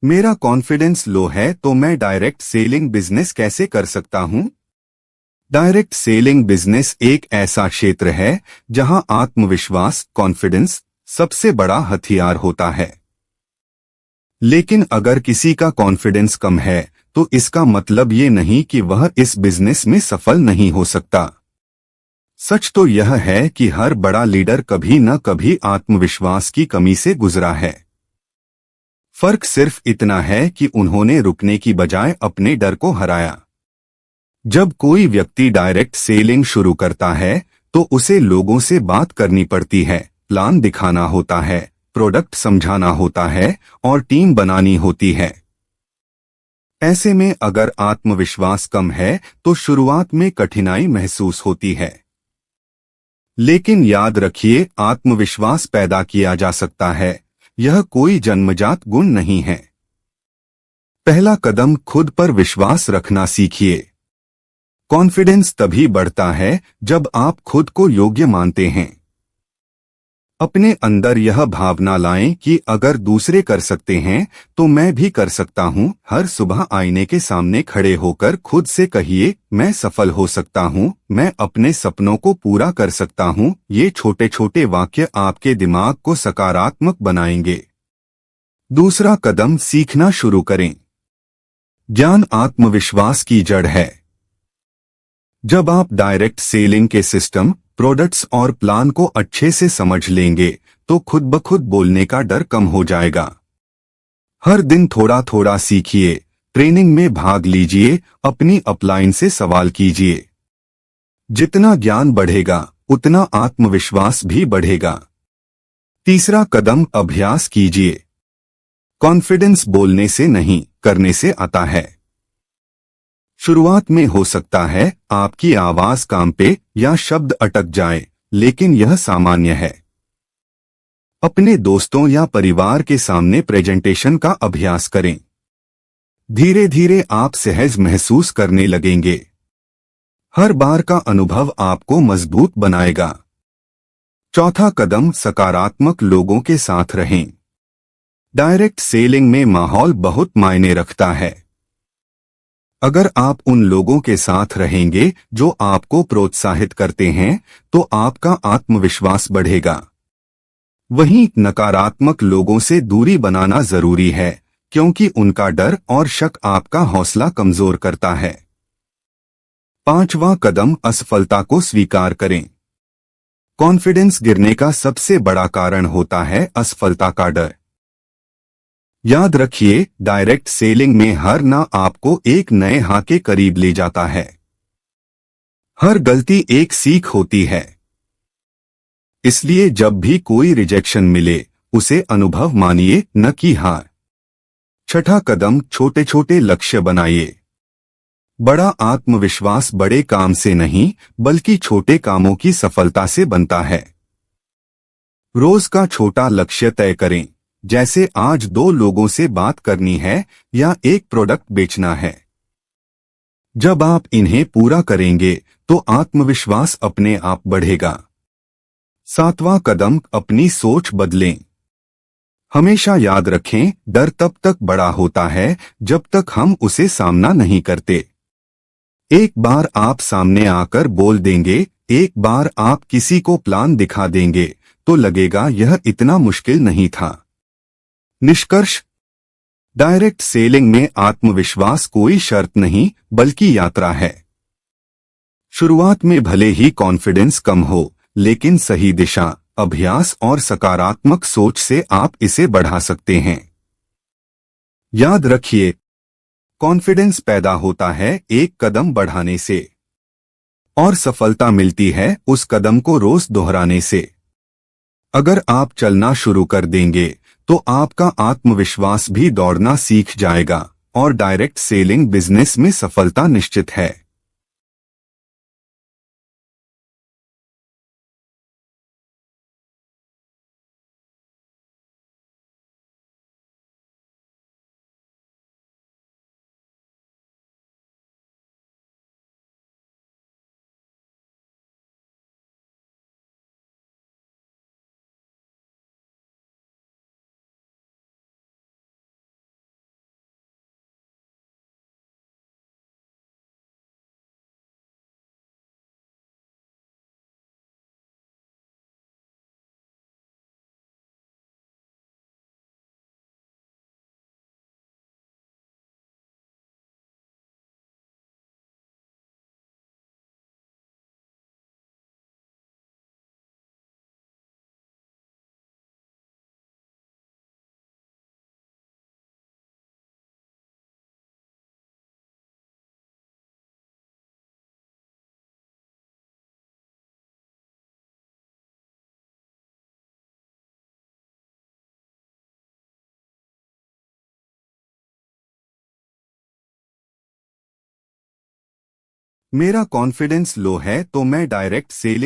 मेरा confidence low है तो मैं डायरेक्ट सेलिंग बिजनेस कैसे कर सकता हूं? डायरेक्ट सेलिंग बिजनेस एक ऐसा क्षेत्र है जहां आत्मविश्वास कॉन्फिडेंस सबसे बड़ा हथियार होता है। लेकिन अगर किसी का कॉन्फिडेंस कम है तो इसका मतलब ये नहीं कि वह इस बिजनेस में सफल नहीं हो सकता। सच तो यह है कि हर बड़ा लीडर कभी न कभी आत्मविश्वास की कमी से गुजरा है। फर्क सिर्फ इतना है कि उन्होंने रुकने की बजाय अपने डर को हराया। जब कोई व्यक्ति डायरेक्ट सेलिंग शुरू करता है तो उसे लोगों से बात करनी पड़ती है, प्लान दिखाना होता है, प्रोडक्ट समझाना होता है और टीम बनानी होती है। ऐसे में अगर आत्मविश्वास कम है तो शुरुआत में कठिनाई महसूस होती है। लेकिन याद रखिए, आत्मविश्वास पैदा किया जा सकता है, यह कोई जन्मजात गुण नहीं है। पहला कदम खुद पर विश्वास रखना सीखिए। कॉन्फिडेंस तभी बढ़ता है जब आप खुद को योग्य मानते हैं। अपने अंदर यह भावना लाएं कि अगर दूसरे कर सकते हैं तो मैं भी कर सकता हूं। हर सुबह आईने के सामने खड़े होकर खुद से कहिए, मैं सफल हो सकता हूं, मैं अपने सपनों को पूरा कर सकता हूं। ये छोटे छोटे वाक्य आपके दिमाग को सकारात्मक बनाएंगे। दूसरा कदम, सीखना शुरू करें। ज्ञान आत्मविश्वास की जड़ है। जब आप डायरेक्ट सेलिंग के सिस्टम, प्रोडक्ट्स और प्लान को अच्छे से समझ लेंगे तो खुद ब खुद बोलने का डर कम हो जाएगा। हर दिन थोड़ा थोड़ा सीखिए, ट्रेनिंग में भाग लीजिए, अपनी अपलाइन से सवाल कीजिए। जितना ज्ञान बढ़ेगा उतना आत्मविश्वास भी बढ़ेगा। तीसरा कदम, अभ्यास कीजिए। कॉन्फिडेंस बोलने से नहीं, करने से आता है। शुरुआत में हो सकता है आपकी आवाज कांपे या शब्द अटक जाए, लेकिन यह सामान्य है। अपने दोस्तों या परिवार के सामने प्रेजेंटेशन का अभ्यास करें। धीरे धीरे आप सहज महसूस करने लगेंगे। हर बार का अनुभव आपको मजबूत बनाएगा। चौथा कदम, सकारात्मक लोगों के साथ रहें। डायरेक्ट सेलिंग में माहौल बहुत मायने रखता है। अगर आप उन लोगों के साथ रहेंगे जो आपको प्रोत्साहित करते हैं तो आपका आत्मविश्वास बढ़ेगा। वहीं नकारात्मक लोगों से दूरी बनाना जरूरी है, क्योंकि उनका डर और शक आपका हौसला कमजोर करता है। पांचवा कदम, असफलता को स्वीकार करें। कॉन्फिडेंस गिरने का सबसे बड़ा कारण होता है असफलता का डर। याद रखिए, डायरेक्ट सेलिंग में हर ना आपको एक नए हाँ के करीब ले जाता है। हर गलती एक सीख होती है। इसलिए जब भी कोई रिजेक्शन मिले उसे अनुभव मानिए, न कि हार। छठा कदम, छोटे छोटे लक्ष्य बनाइए। बड़ा आत्मविश्वास बड़े काम से नहीं बल्कि छोटे कामों की सफलता से बनता है। रोज का छोटा लक्ष्य तय करें, जैसे आज 2 लोगों से बात करनी है या एक प्रोडक्ट बेचना है। जब आप इन्हें पूरा करेंगे तो आत्मविश्वास अपने आप बढ़ेगा। सातवां कदम, अपनी सोच बदलें। हमेशा याद रखें, डर तब तक बड़ा होता है जब तक हम उसे सामना नहीं करते। एक बार आप सामने आकर बोल देंगे, एक बार आप किसी को प्लान दिखा देंगे तो लगेगा यह इतना मुश्किल नहीं था। निष्कर्ष, डायरेक्ट सेलिंग में आत्मविश्वास कोई शर्त नहीं बल्कि यात्रा है। शुरुआत में भले ही कॉन्फिडेंस कम हो, लेकिन सही दिशा, अभ्यास और सकारात्मक सोच से आप इसे बढ़ा सकते हैं। याद रखिए, कॉन्फिडेंस पैदा होता है एक कदम बढ़ाने से और सफलता मिलती है उस कदम को रोज दोहराने से। अगर आप चलना शुरू कर देंगे तो आपका आत्मविश्वास भी दौड़ना सीख जाएगा और डायरेक्ट सेलिंग बिजनेस में सफलता निश्चित है। मेरा कॉन्फिडेंस लो है तो मैं डायरेक्ट सेलिंग